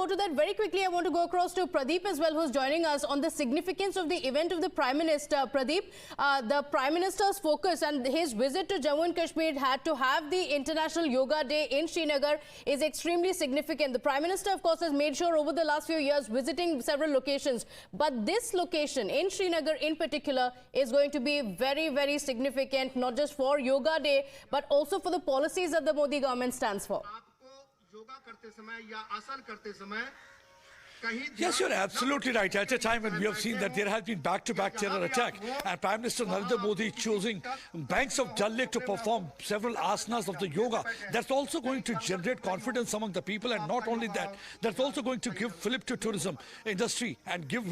To that very quickly, I want to go across to Pradeep as well, who's joining us on the significance of the event of the Prime Minister. Pradeep, the Prime Minister's focus and his visit to Jammu and Kashmir had to have the International Yoga Day in Srinagar is extremely significant. The Prime Minister, of course, has made sure over the last few years visiting several locations. But this location in Srinagar in particular is going to be very, very significant, not just for Yoga Day, but also for the policies that the Modi government stands for. Yes, you're absolutely right. At a time when we have seen that there has been back-to-back terror attack and Prime Minister Narendra Modi choosing banks of Dal Lake to perform several asanas of the yoga, that's also going to generate confidence among the people, and not only that, that's also going to give fillip to tourism industry and give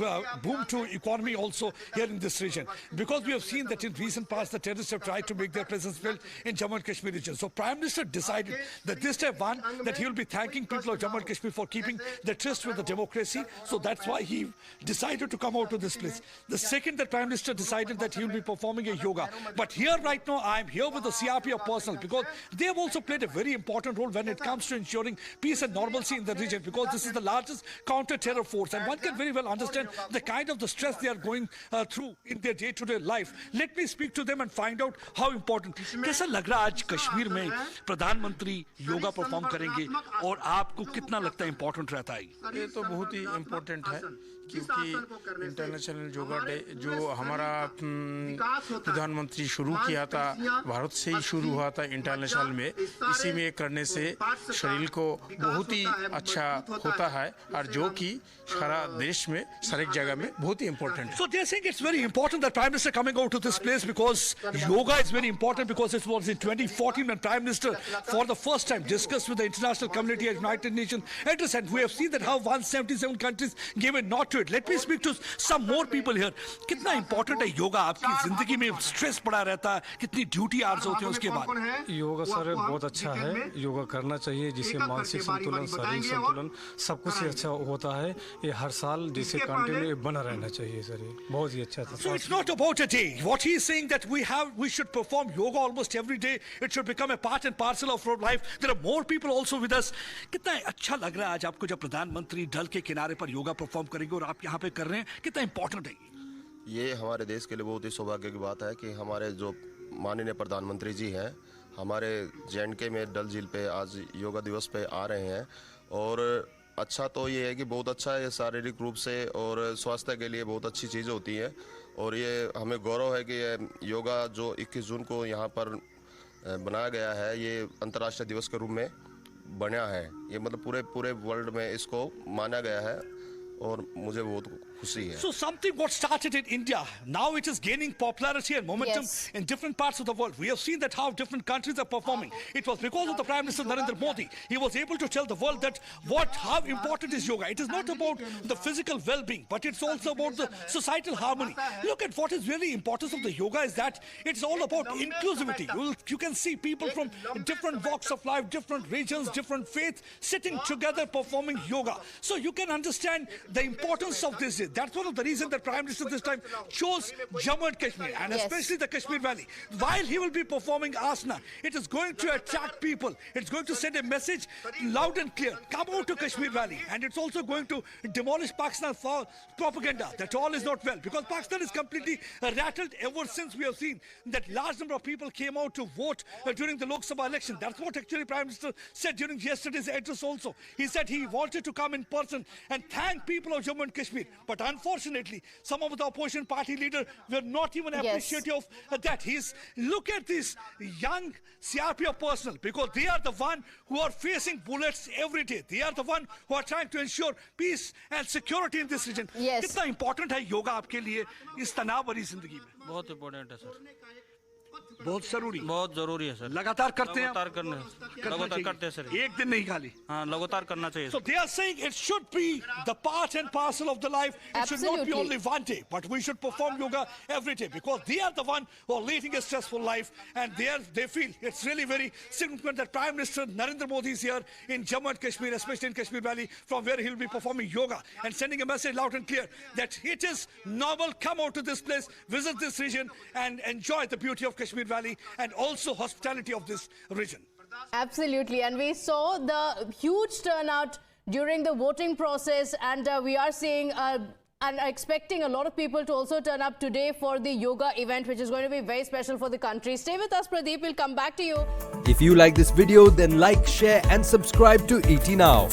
boom to economy also here in this region. Because we have seen that in recent past the terrorists have tried to make their presence felt in Jammu and Kashmir region. So Prime Minister decided that this time one, that he will be thanking people of Jammu and Kashmir for keeping the tryst with the democracy. So that's why he decided to come out to this place. The second, that Prime Minister decided that he will be performing a yoga. But here right now, I'm here with the CRPF personnel because they have also played a very important role when it comes to ensuring peace and normalcy in the region, because this is the largest counter-terror force and one can very well understand the kind of the stress they are going through in their day-to-day life. Let me speak to them and find out how important. कैसा लग रहा आज कश्मीर में प्रधानमंत्री yoga perform करेंगे और आपको कितना लगता है इम्पोर्टेंट रहता है? ये तो बहुत ही इम्पोर्टेंट है क्योंकि इंटरनेशनल योगा डे जो हमारा प्रधानमंत्री शुरू किया था, भारत से ही शुरू हुआ था इंटरनेशनल में, इसी में करने से शरीर को बहुत ही अच्छा होता है और जो कि सारा देश में सारे जगह में बहुत ही इम्पोर्टेंट है. So they are saying it's very important that Prime Minister coming out to this place because yoga is very important, because it was in 2014 when Prime Minister for the first time discussed with the international community at United Nations address, and we have seen that how 177 countries gave a nod to it. Let me speak to some more people here. कितना important है योगा आपकी जिंदगी में? Stress पड़ा रहता है, कितनी duty hours होते हैं उसके बाद? योगा सर बहुत अच्छा है, योगा करना चाहिए जिससे मानसिक संतुलन, शारीरिक संतुलन सब कुछ ही अच्छा होता है. ये हर साल जैसे कंटिन्यू बना रहना चाहिए सर, ये बहुत ही अच्छा था. So it's not about a day. What he is saying that we should perform yoga almost every day. It should become a part and parcel of our life. There are more people also with us. कितना अच्छा लग रहा है आज आपको जब प्रधानमंत्री डल के किनारे पर योगा परफॉर्म करेंगे और आप यहाँ पे कर रहे हैं? कितना इंपॉर्टेंट है ये? हमारे देश के लिए बहुत ही सौभाग्य की बात है कि हमारे जो माननीय प्रधानमंत्री जी हैं हमारे JNK में डल झील पे आज योगा दिवस पे आ रहे हैं. और अच्छा तो ये है कि बहुत अच्छा है, शारीरिक रूप से और स्वास्थ्य के लिए बहुत अच्छी चीज़ होती है. और ये हमें गौरव है कि ये योगा जो 21 जून को यहाँ पर बनाया गया है, ये अंतर्राष्ट्रीय दिवस के रूप में बना है. ये मतलब पूरे वर्ल्ड में इसको माना गया है और मुझे बहुत खुशी है. So something what started in India, now it is gaining popularity and momentum in different parts of the world. We have seen that how different countries are performing. It was because of the Prime Minister Narendra Modi. He was able to tell the world that how important is yoga. It is not about the physical well-being, but it's also about the societal harmony. Look at what is really importance of the yoga is that it's all about inclusivity. You can see people from different walks of life, different regions, different faiths sitting together performing yoga. So you can understand the importance of this. That's one of the reasons that Prime Minister this time chose Jammu and Kashmir, and especially the Kashmir Valley. While he will be performing asana, it is going to attract people. It's going to send a message loud and clear. Come out to Kashmir Valley. And it's also going to demolish Pakistan's propaganda that all is not well. Because Pakistan is completely rattled ever since we have seen that large number of people came out to vote during the Lok Sabha election. That's what actually Prime Minister said during yesterday's address also. He said he wanted to come in person and thank people of Jammu and Kashmir. But unfortunately, some of the opposition party leaders were not even appreciative of that. Look at this young CRPF personnel, because they are the one who are facing bullets every day. They are the one who are trying to ensure peace and security in this region. कितना important है योगा आपके लिए इस तनाव भरी जिंदगी में? बहुत इम्पोर्टेंट है सर, बहुत जरूरी है सर. लगातार करते हैं, लगातार करते हैं सर. एक दिन नहीं खाली. हाँ, लगातार करना चाहिए. So they are saying it should be the part and parcel of the life. It should not be only one day, but we should perform yoga every day, because they are the one who are leading a stressful life, and they feel it's really very significant that Prime Minister Narendra Modi is here in Jammu and Kashmir, especially in Kashmir Valley, from where he will be performing yoga and sending a message loud and clear that it is normal. Come out to this place, visit this region, and enjoy the beauty of Kashmir Valley and also hospitality of this region. Absolutely, and we saw the huge turnout during the voting process, and we are seeing and expecting a lot of people to also turn up today for the yoga event, which is going to be very special for the country. Stay with us, Pradeep. We'll come back to you. If you like this video, then like, share and subscribe to ET Now.